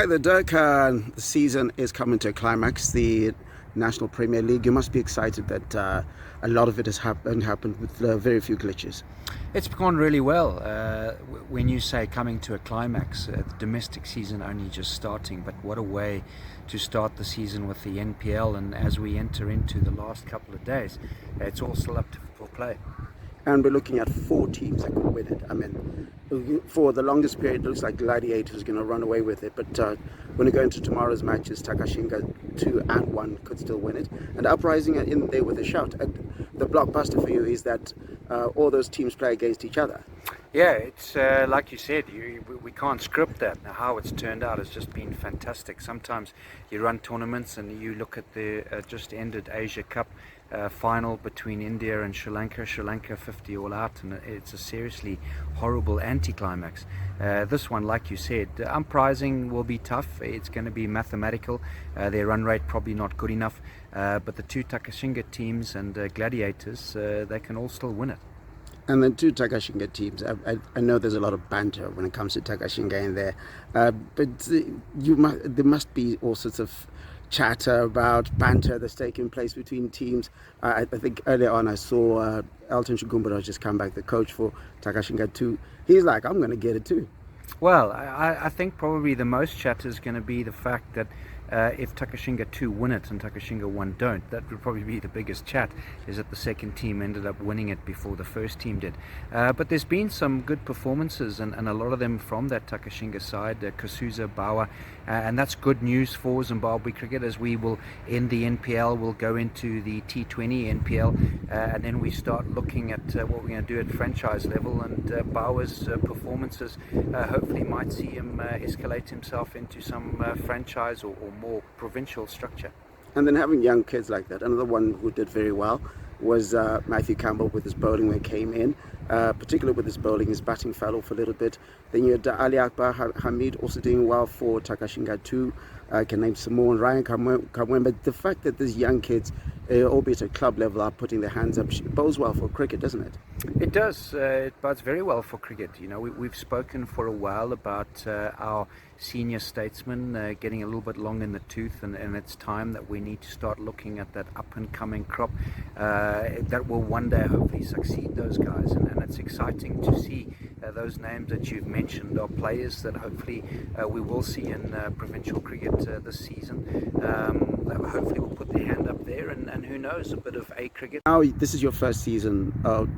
Hi there, Dirk. The season is coming to a climax. The National Premier League. You must be excited that a lot of it has happened with very few glitches. It's gone really well. When you say coming to a climax, the domestic season only just starting, but what a way to start the season with the NPL. And as we enter into the last couple of days, it's all still up for play. And we're looking at four teams that could win it. I mean, for the longest period, it looks like Gladiators is going to run away with it. But when we go into tomorrow's matches, Takashinga 2 and 1 could still win it. And Uprising are in there with a shout. And the blockbuster for you is that all those teams play against each other. Yeah, it's like you said, we can't script that. Now, how it's turned out has just been fantastic. Sometimes you run tournaments and you look at the just ended Asia Cup final between India and Sri Lanka. Sri Lanka 50 all out, and it's a seriously horrible anticlimax. This one, like you said, uprising will be tough. It's going to be mathematical. Their run rate probably not good enough, but the two Takashinga teams and Gladiators, they can all still win it. And the two Takashinga teams, I know there's a lot of banter when it comes to Takashinga in there, but there must be all sorts of chatter about banter that's taking place between teams. I think earlier on I saw Elton Shigumbura just come back, the coach for Takashinga 2. He's like, I'm going to get it too. Well, I think probably the most chatter is going to be the fact that if Takashinga 2 win it and Takashinga 1 don't, that would probably be the biggest chat, is that the second team ended up winning it before the first team did. But there's been some good performances, and a lot of them from that Takashinga side, Kasuza, Bauer, and that's good news for Zimbabwe cricket, as we will end the NPL, we'll go into the T20 NPL, and then we start looking at what we're going to do at franchise level, and Bauer's performances hopefully might see him escalate himself into some franchise or more provincial structure. And then having young kids like that, another one who did very well was Matthew Campbell with his bowling when he came in, particularly with his bowling. His batting fell off a little bit. Then you had Ali Akbar Hamid also doing well for Takashinga 2. I can name some more, and Ryan Kamwen. But the fact that these young kids, albeit at club level, are putting their hands up, bodes well for cricket, doesn't it? It does. It bodes very well for cricket. You know, we've spoken for a while about our senior statesmen getting a little bit long in the tooth, and it's time that we need to start looking at that up-and-coming crop that will one day hopefully succeed those guys. And it's exciting to see those names that you've mentioned are players that hopefully we will see in provincial cricket this season. That hopefully will put their hand up there, and who knows, a bit of A cricket. Now, this is your first season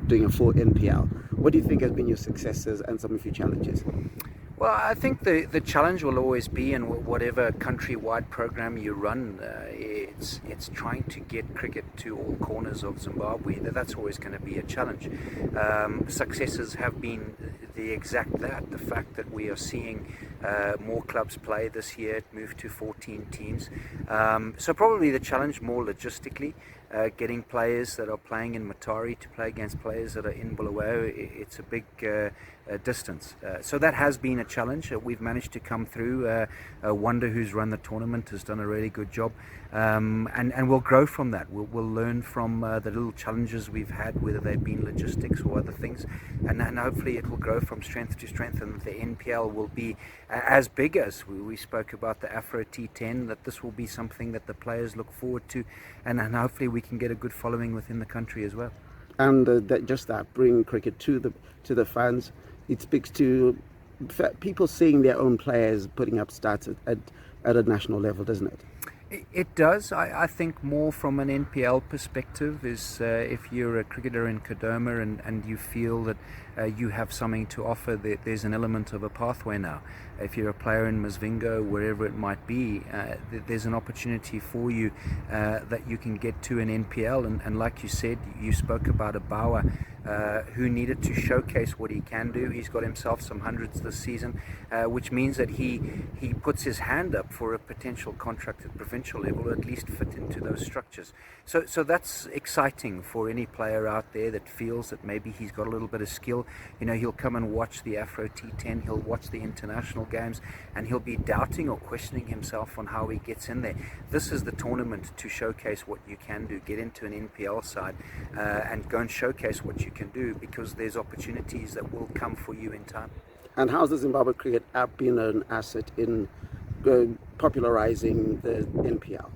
doing a full NPL. What do you think has been your successes and some of your challenges? Well, I think the challenge will always be in whatever countrywide program you run. It's trying to get cricket to all corners of Zimbabwe. That's always going to be a challenge. Successes have been the exact that. The fact that we are seeing more clubs play this year, it moved to 14 teams. So probably the challenge more logistically. Getting players that are playing in Matari to play against players that are in Bulawayo, it's a big distance. So that has been a challenge. We've managed to come through. Wonder, who's run the tournament, has done a really good job. And we'll grow from that. We'll learn from the little challenges we've had, whether they've been logistics or other things. And hopefully it will grow from strength to strength, and the NPL will be as big as we spoke about the Afro T10, that this will be something that the players look forward to, and hopefully we can get a good following within the country as well. And that bringing cricket to the fans, it speaks to people seeing their own players putting up stats at a national level, doesn't it? It does. I think more from an NPL perspective is if you're a cricketer in Kadoma and you feel that you have something to offer, there's an element of a pathway now. If you're a player in Masvingo, wherever it might be, there's an opportunity for you that you can get to an NPL. And like you said, you spoke about a Bauer who needed to showcase what he can do. He's got himself some hundreds this season, which means that he puts his hand up for a potential contract at provincial level, or at least fit into those structures. So that's exciting for any player out there that feels that maybe he's got a little bit of skill. You know, he'll come and watch the Afro T10, he'll watch the international games, and he'll be doubting or questioning himself on how he gets in there. This is the tournament to showcase what you can do. Get into an NPL side and go and showcase what you can do, because there's opportunities that will come for you in time. And how's the Zimbabwe Cricket app been an asset in popularizing the NPL?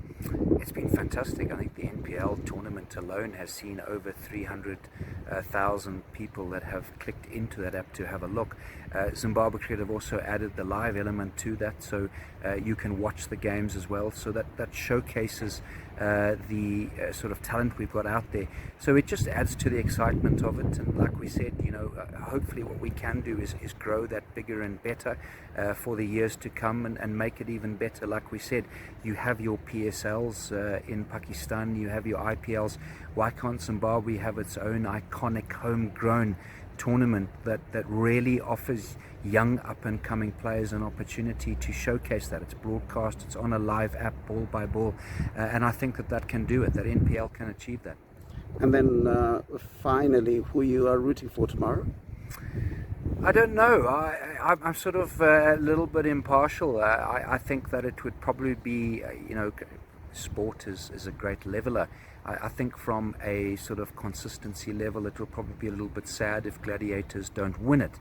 It's been fantastic. I think the NPL tournament alone has seen over 300,000 people that have clicked into that app to have a look. Zimbabwe Cricket have also added the live element to that, so you can watch the games as well. So that showcases the sort of talent we've got out there. So it just adds to the excitement of it. And like we said, hopefully what we can do is grow that bigger and better for the years to come, and make it even better. Like we said, you have your PSLs in Pakistan, you have your IPLs. Why can't Zimbabwe have its own iconic homegrown tournament that really offers young up and coming players an opportunity to showcase that? It's broadcast, it's on a live app, ball by ball, and I think that can do it, that NPL can achieve that. And then finally, who you are rooting for tomorrow? I don't know. I'm sort of a little bit impartial. I think that it would probably be, sport is a great leveler. I think from a sort of consistency level, it will probably be a little bit sad if Gladiators don't win it.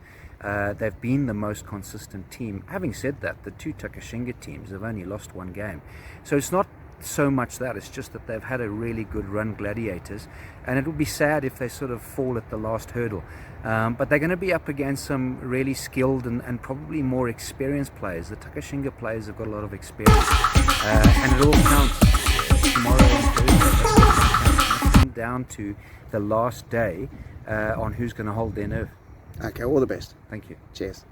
They've been the most consistent team. Having said that, the two Takashinga teams have only lost one game. So it's not so much that, it's just that they've had a really good run, Gladiators, and it would be sad if they sort of fall at the last hurdle. But they're going to be up against some really skilled and probably more experienced players. The Takashinga players have got a lot of experience, and it all counts tomorrow and Thursday. It's come down to the last day on who's going to hold their nerve. Okay, all the best. Thank you. Cheers.